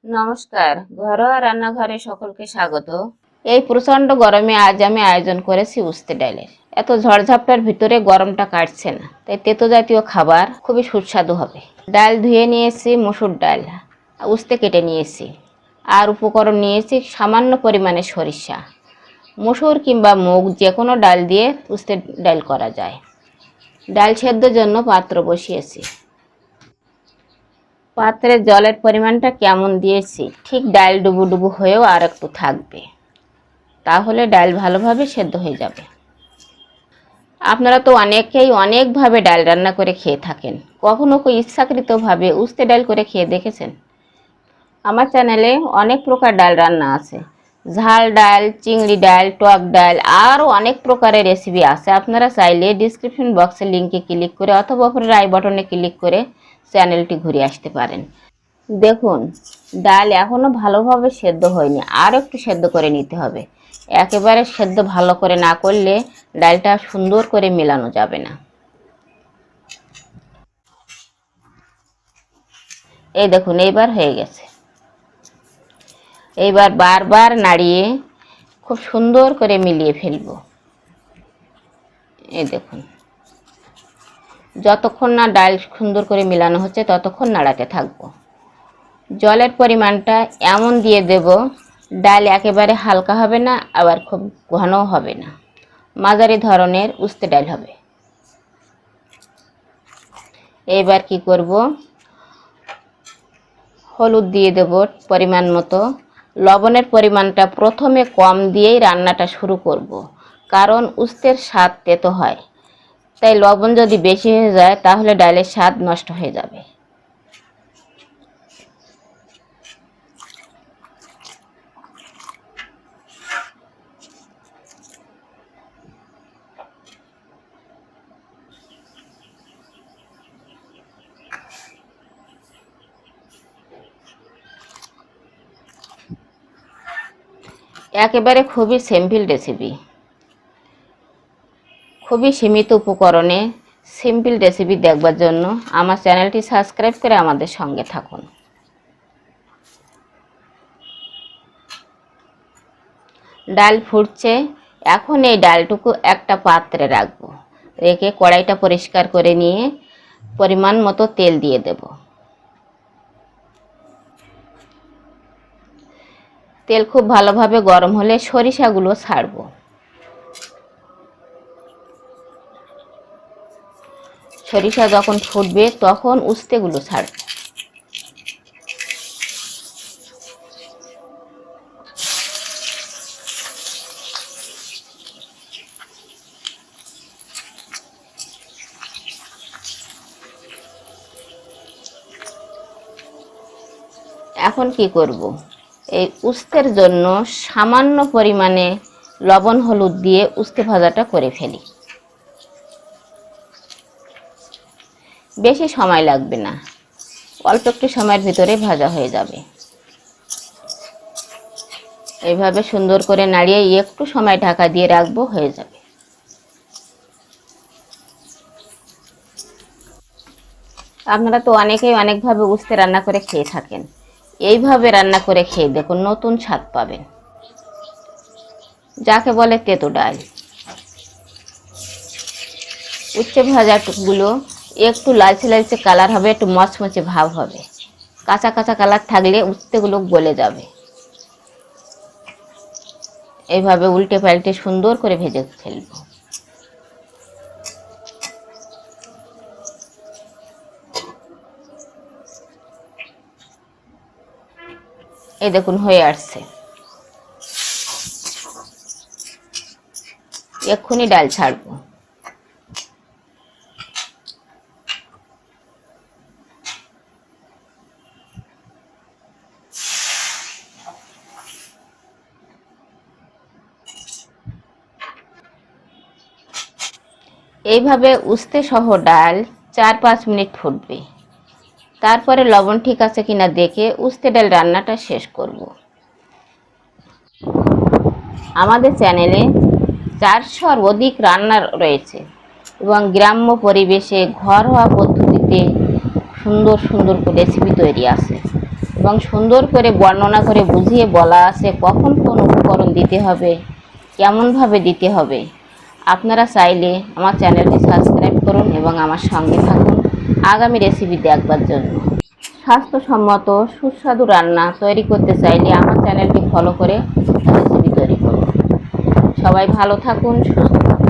নমস্কার, ঘরোয়া রান্নাঘরে সকলকে স্বাগত। এই প্রচণ্ড গরমে আজ আমি আয়োজন করেছি উস্তে ডালের। এত ঝড়ঝাপটার ভিতরে গরমটা কাটছে না, তাই তেতো জাতীয় খাবার খুবই সুস্বাদু হবে। ডাল ধুয়ে নিয়েছি, মসুর ডাল, উস্তে কেটে নিয়েছি, আর উপকরণ নিয়েছি সামান্য পরিমাণে সরিষা। মসুর কিংবা মুগ যে কোনো ডাল দিয়ে উস্তে ডাল করা যায়। ডাল সেদ্ধর জন্য পাত্র বসিয়েছি। পাত্রে জলের পরিমাণটা কেমন দিয়েছি, ঠিক ডাল ডুবু ডুবু হয়েও আর একটু থাকবে, তাহলে ডাল ভালোভাবে সেদ্ধ হয়ে যাবে। আপনারা তো অনেকেই অনেকভাবে ডাল রান্না করে খেয়ে থাকেন, কখনো কি ইচ্ছাকৃতভাবে উস্তে ডাল করে খেয়ে দেখেছেন? আমার চ্যানেলে অনেক প্রকার ডাল রান্না আছে, ঝাল ডাল, চিংড়ি ডাল, টক ডাল, আরও অনেক প্রকারের রেসিপি আছে। আপনারা চাইলে ডিসক্রিপশন বক্সের লিঙ্কে ক্লিক করে অথবা উপরের আই বাটনে ক্লিক করে চ্যানেলটি ঘুরে আসতে পারেন। দেখুন, ডাল এখনও ভালোভাবে সেদ্ধ হয়নি, আর একটু সেদ্ধ করে নিতে হবে। একেবারে সেদ্ধ ভালো করে না করলে ডালটা সুন্দর করে মেলানো যাবে না। এই দেখুন, এইবার হয়ে গেছে। এইবার বারবার নাড়িয়ে খুব সুন্দর করে মিলিয়ে ফেলবো। এই দেখুন, যতক্ষণ না ডাল সুন্দর করে মেলানো হচ্ছে ততক্ষণ নাড়াতে থাকবো। জলের পরিমাণটা এমন দিয়ে দেব, ডাল একেবারে হালকা হবে না, আবার খুব ঘনও হবে না, মাঝারি ধরনের উস্তে ডাল হবে। এবার কি করব, হলুদ দিয়ে দেব পরিমাণ মতো। লবণের পরিমাণটা প্রথমে কম দিয়েই রান্নাটা শুরু করব, কারণ উস্তের স্বাদ তেতো হয়, তাই লবণ যদি বেশি হয়ে যায় তাহলে ডালের স্বাদ নষ্ট হয়ে যাবে। একেবারে খুবই সিম্পল রেসিপি, খুবই সীমিত উপকরণে সিম্পল রেসিপি দেখবার জন্য আমার চ্যানেলটি সাবস্ক্রাইব করে আমাদের সঙ্গে থাকুন। ডাল ফুটছে, এখন এই ডালটুকু একটা পাত্রে রাখবো, রেখে কড়াইটা পরিষ্কার করে নিয়ে পরিমাণ মতো তেল দিয়ে দেব। তেল খুব ভালোভাবে গরম হলে সরিষাগুলো ছাড়বো। সরিষা যখন ফুটবে তখন উস্তেগুলো ছাড়বো। এখন কি করব, এই উস্তের জন্য সামান্য পরিমাণে লবণ হলুদ দিয়ে উস্তে ভাজাটা করে ফেলি। বেশি সময় লাগবে না, অল্প একটু সময়ের ভিতরে ভাজা হয়ে যাবে। এইভাবে সুন্দর করে নাড়িয়ে একটু সময় ঢাকা দিয়ে রাখবো, হয়ে যাবে। আপনারা তো অনেকেই অনেকভাবে উস্তে রান্না করে খেয়ে থাকেন, এইভাবে রান্না করে খেয়ে দেখুন, নতুন স্বাদ পাবেন, যাকে বলে তেতো ডাল। উচ্ছে ভাজাগুলো একটু লালচে লালচে কালার হবে, একটু মচমচে ভাব হবে, কাঁচা কাঁচা কালার থাকলে উচ্ছেগুলো গলে যাবে। এইভাবে উল্টে পাল্টে সুন্দর করে ভেজে ফেলব। এই দেখুন, হয়ে আসছে। এক্ষুনি ডাল ছাড়বো। এইভাবে উস্তে সহ ডাল 4-5 মিনিট ফুটবে, তারপরে লবণ ঠিক আছে কিনা দেখে উস্তে ডাল রান্নাটা শেষ করব। আমাদের চ্যানেলে 400-র অধিক রান্না রয়েছে এবং গ্রাম্য পরিবেশে ঘরোয়া পদ্ধতিতে সুন্দর সুন্দর রেসিপি তৈরি আছে। এবং সুন্দর করে বর্ণনা করে বুঝিয়ে বলা আছে কখন কোন উপকরণ দিতে হবে, কেমনভাবে দিতে হবে। আপনারা চাইলে আমার চ্যানেলটি সাবস্ক্রাইব করুন এবং আমার সঙ্গে থাকুন আগামী রেসিপি দেখবার জন্য। স্বাস্থ্যসম্মত সুস্বাদু রান্না তৈরি করতে চাইলে আমার চ্যানেলটি ফলো করে রেসিপি তৈরি করুন। সবাই ভালো থাকুন, সুস্থ থাকুন।